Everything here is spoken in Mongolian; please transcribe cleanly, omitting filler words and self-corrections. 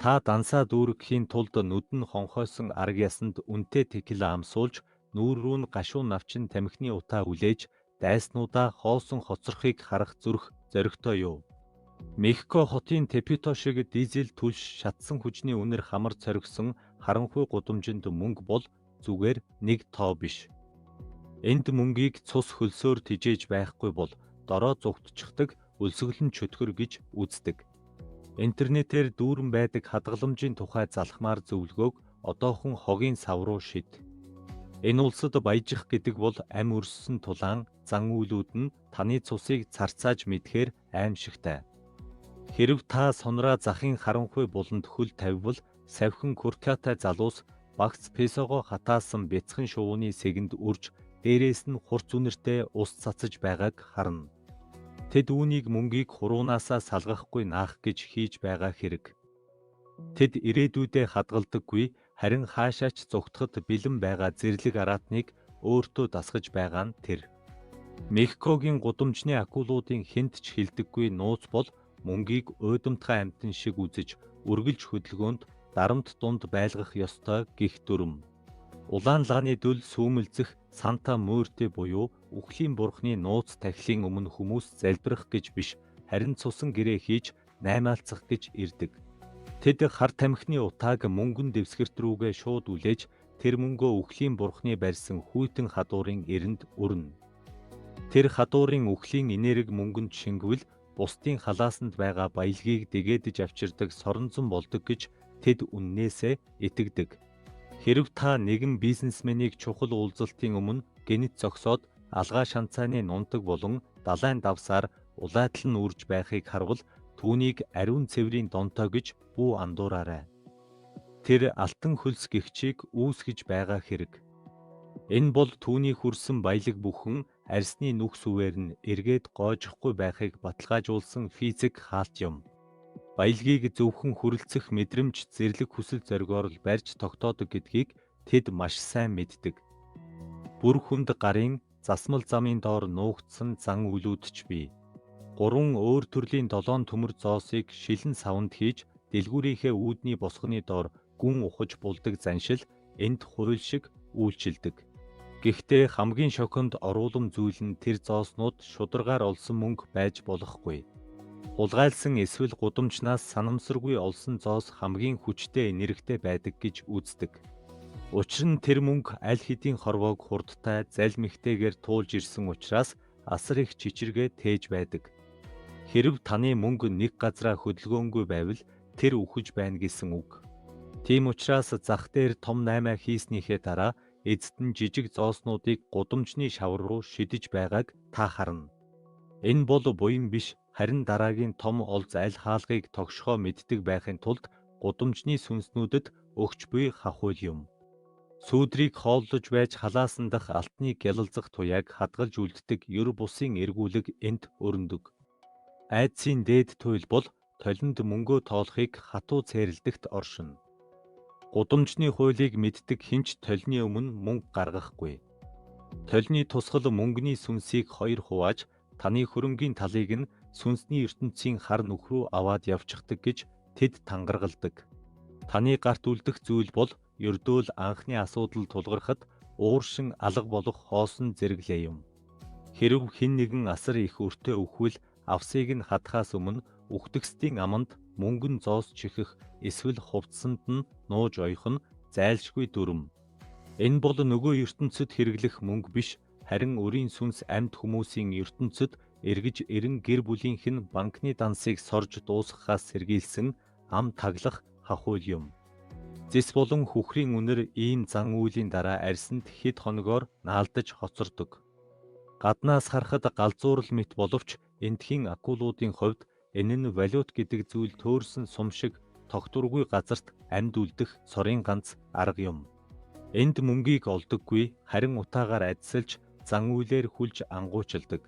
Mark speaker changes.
Speaker 1: Та дансаа дүүргэхийн тулд нүд нь хонхойсон арга ясанд үнэтэй текила амсуулж, нүүр рүү нь гашуун навчин тамхины утаа хүлээж, дайснуудаа хоосон хоцрохыг харах зүрх зоригтой юу? Мехико хотын Тепито шиг дизель түлш шатсан хүчний үнэр хамар цоргисон харанхуй гудамжинд мөнгө бол зүгээр нэг тоо биш. Энд мөнгийг цус хөлсөөр тижээж байхгүй бол дороо зугтчихдаг өлсгөлн чөтгөр гэж үздэг. Интернетээр дүүрэн байдаг хадгаламжийн тухай залхмаар зөвлөгөөг одоохон хогийн сав руу шид. Энэ улсад баяжих гэдэг бол ам өрссөн тулаан зан үйлүүд нь таны цусыг царцааж мэдхээр аимшигтай. Хэрв та сонраа захын харанхуй буланд хөл тавьвал савхин куркатай залуус багц песого хатаасан бяцхан шувууны сэгэнд үрж дээрээс нь хурц үнэртэй ус цацаж байгааг харна. Тэд үүнийг мөнгийг хуруунаасаа салгахгүй наах гэж хийж байгаа хэрэг. Тэд ирээдүйдээ хадгалдаггүй, харин хаашаач зугтахад бэлэн байгаа зэрлэг араатныг өөртөө дасгаж байгаа нь тэр. Мехикогийн гудамжны акулуудын хэнд ч хилдэггүй нууц бол мөнгийг уйдамтгай амьтан шиг үзэж, үргэлж хөдөлгөөнд дарамт дунд байлгах ёстой гих дүрм. Улаан лагны дүл сүүмэлзэх Санта Муэрте буюу үхлийн бурхны нууц тахилын өмнө хүмүүс залбирах гэж биш, харин цусан гэрээ хийж наймаалцах гэж ирдэг. Тэд хар тамхины утааг мөнгөн дэвсгэрт рүүгээ шууд үлээж, тэр мөнгөө үхлийн бурхны барьсан хүйтэн хадуурын эрэнд өрнө. Тэр хадуурын үхлийн энерги мөнгөнд шингэвэл бусдын халаасанд байгаа баялгийг дэгээдэж авчирдаг соронзон болдог гэж тэд үннээсээ итгэдэг. Хэрв та нэгэн бизнесменийг чухал уулзалтын өмнө гэнэт зогсоод алгаа шанцааны нунтаг болон далайн давсаар улайтал нь үрж байхыг харвал түүнийг ариун цэврийн донтой гэж бүү андуураарай. Тэр алтан хөлс гихчийг үүсгэж байгаа хэрэг. Энэ бол түүний хүрсэн баялаг бүхэн арсны нүх сүвээр нь эргээд гоожихгүй байхыг баталгаажуулсан физик хаалт юм. Баялгийг зөвхөн хүрэлцэх мэдрэмж зэрлэг хүсэл зоригоор л барьж тогтоодог гэдгийг тэд маш сайн мэддэг. Бүр хүнд гарын засмал замын доор нуугдсан зан үйлүүд ч бий. 3 өөр төрлийн 7 төмөр зоосыг шилэн савнд хийж дэлгүүрийнхээ үүдний босгоны доор гүн ухаж булдаг заншил энд хууль шиг үйлчилдэг. Гэхдээ хамгийн шоконд оруулам зүйл нь тэр зооснууд шударгаар олсон мөнгө байж болохгүй. Улгайлсан эсвэл гудамжнаас санамсаргүй олсон зоос хамгийн хүчтэй энергитэй байдаг гэж үздэг. Учир нь тэр мөнгө аль хэдийн хорвоог хурдтай залмихтэйгээр туулж ирсэн учраас асар их чичиргээ тээж байдаг. Хэрв таны мөнгө нэг газраа хөдөлгөөнгүй байвал тэр үхэж байна гэсэн үг. Тийм учраас зах дээр том наймаа хийснийхээ дараа эцэд нь жижиг зооснуудыг гудамжны шавар руу шидэж байгааг та харна. Энэ бол буян биш, харин дараагийн том олз аль хаалгыг тогшхоо мэддэг байхын тулд гудамжны сүнснүүдэд өгч буй хахуйл юм. Сүүдрийг хооллож байж халаасан дах алтны гялалзах туяаг хадгалж үлддэг ер бусын эргүүлэг энд өрнөдөг. Айдсын дээд туйл бол толинд мөнгөө тоолохыг хатуу цээрэлдэгт оршино. Гудамжны хуулийг мэддэг хинч толины өмнө мөнгө гаргахгүй. Толины тусгал мөнгөний сүнсийг хоёр хувааж таны хөрөнгийн талыг нь сүнсний ертөнцийн хар нүх рүү аваад явчихдаг гэж тэд тангаргалдаг. Таны гарт үлдэх зүйл бол ердөөл анхны асуудал тулгархад ууршин алга болох хоосон зэрэглээ юм. Хэрв хэн нэгэн асар их өртөө өвхвөл авсыг нь хатхаас өмнө үхтгсдийн аманд мөнгөн зоос чихэх эсвэл хувцсанд нь нууж ойх нь зайлшгүй дүрм. Энэ бол нөгөө ертөнцид хэрэглэх мөнгө биш, харин өрийн сүнс амьд хүмүүсийн ертөнцид эргэж эрен гэр бүлийнх нь банкны дансыг сорж дуусгахаас сэргийлсэн ам таглах хахуйл юм. Зис болон хүхрийн үнэр ийм зан үйлийн дараа арьсанд хэд хоногоор наалдаж хоцордог. Гаднаас харахад галзуурал мэт боловч эндхийн акулуудын хувьд энэ нь валют гэдэг зүйл төөрсөн сум шиг тогтургүй газарт амьд үлдэх цорын ганц арга юм. Энд мөнгийг олдоггүй, харин утаагаар адсалж зан үйлээр хүлж ангуучилдаг.